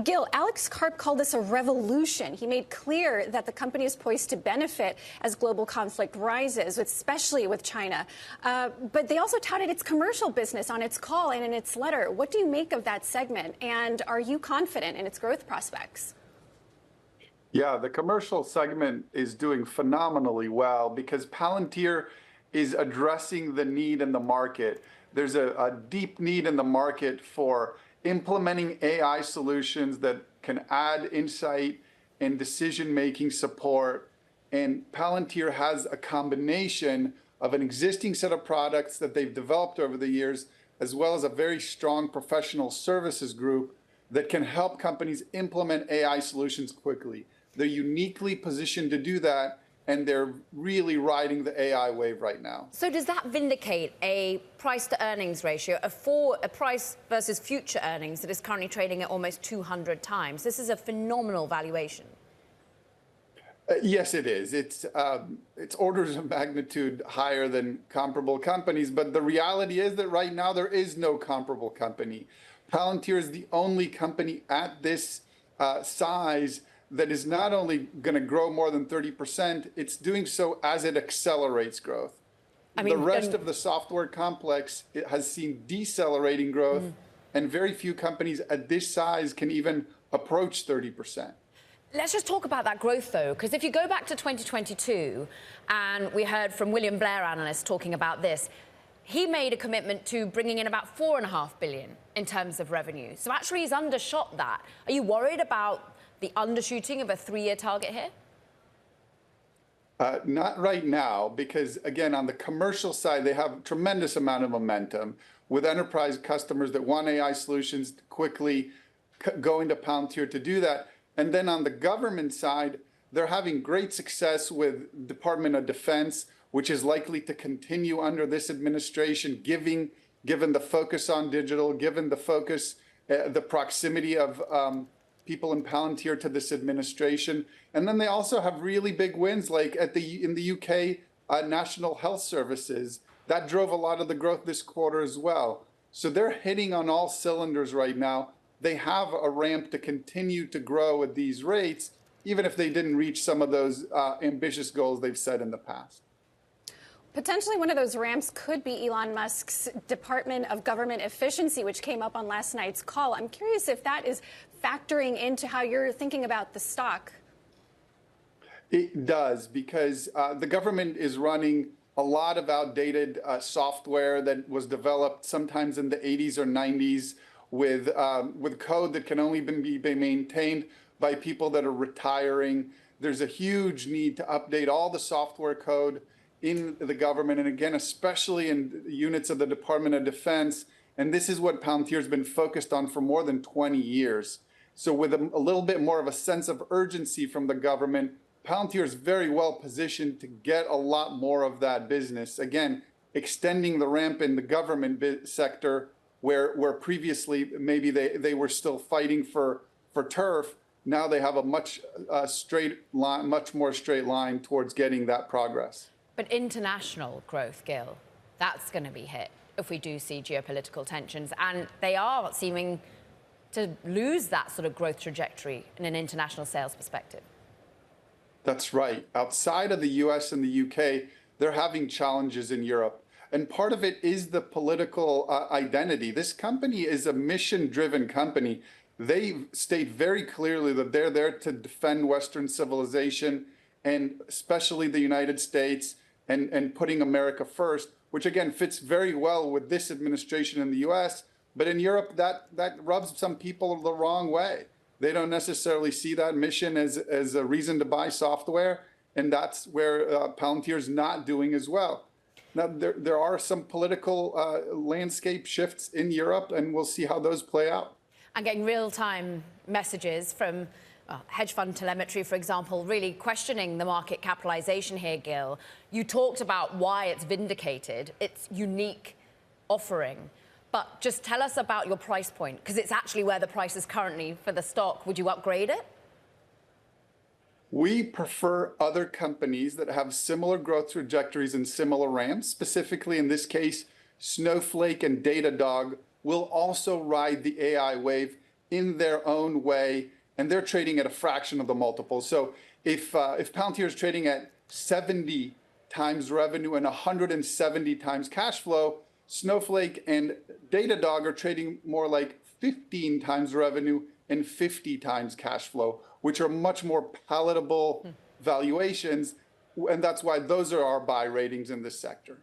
Gil, Alex Karp called this a revolution. He made clear that the company is poised to benefit as global conflict rises, especially with China. But they also touted its commercial business on its call and in its letter. What do you make of that segment? And are you confident in its growth prospects? Yeah, the commercial segment is doing phenomenally well because Palantir is addressing the need in the market. There's a deep need in the market for implementing AI solutions that can add insight and decision-making support. And Palantir has a combination of an existing set of products that they've developed over the years, as well as a very strong professional services group that can help companies implement AI solutions quickly. They're uniquely positioned to do that, and they're really riding the AI wave right now. So does that vindicate a price-to-earnings ratio, a price versus future earnings that is currently trading at almost 200 times? This is a phenomenal valuation. Yes, it is. It's orders of magnitude higher than comparable companies, but the reality is that right now there is no comparable company. Palantir is the only company at this size that is not only going to grow more than 30%, it's doing so as it accelerates growth. The rest of the software complex has seen decelerating growth, and very few companies at this size can even approach 30%. Let's just talk about that growth, though, because if you go back to 2022, and we heard from William Blair analyst talking about this, he made a commitment to bringing in about $4.5 billion in terms of revenue. So actually he's undershot that. Are you worried about the undershooting of a 3-year target here? Not right now, because again, on the commercial side, they have a tremendous amount of momentum with enterprise customers that want AI solutions to quickly go into Palantir to do that. And then on the government side, they're having great success with Department of Defense, which is likely to continue under this administration, given the focus on digital, given the focus, the proximity of people in Palantir to this administration. And then they also have really big wins, like in the UK, National Health Services. That drove a lot of the growth this quarter as well. So they're hitting on all cylinders right now. They have a ramp to continue to grow at these rates, even if they didn't reach some of those ambitious goals they've set in the past. Potentially one of those ramps could be Elon Musk's Department of Government Efficiency, which came up on last night's call. I'm curious if that is factoring into how you're thinking about the stock. It does, because the government is running a lot of outdated software that was developed sometimes in the 80s or 90s with code that can only be maintained by people that are retiring. There's a huge need to update all the software code in the government, and again, especially in units of the Department of Defense. And this is what Palantir has been focused on for more than 20 years. So with a little bit more of a sense of urgency from the government, Palantir is very well positioned to get a lot more of that business. Again, extending the ramp in the government sector where previously maybe they were still fighting for turf. Now they have a much more straight line towards getting that progress. But international growth, Gil, that's going to be hit if we do see geopolitical tensions. And they are seeming to lose that sort of growth trajectory in an international sales perspective. That's right. Outside of the US and the UK, they're having challenges in Europe. And part of it is the political identity. This company is a mission-driven company. They state very clearly that they're there to defend Western civilization, and especially the United States, and putting America first, which again fits very well with this administration in the US. But in Europe, that rubs some people the wrong way. They don't necessarily see that mission as a reason to buy software, and that's where Palantir is not doing as well. Now, there are some political landscape shifts in Europe, and we'll see how those play out. I'm getting real-time messages from hedge fund telemetry, for example, really questioning the market capitalization here, Gil. You talked about why it's vindicated, its unique offering. But just tell us about your price point, because it's actually where the price is currently for the stock. Would you upgrade it? We prefer other companies that have similar growth trajectories and similar ramps. Specifically, in this case, Snowflake and Datadog will also ride the AI wave in their own way, and they're trading at a fraction of the multiple. So if Palantir is trading at 70 times revenue and 170 times cash flow, Snowflake and Datadog are trading more like 15 times revenue and 50 times cash flow, which are much more palatable valuations. And that's why those are our buy ratings in this sector.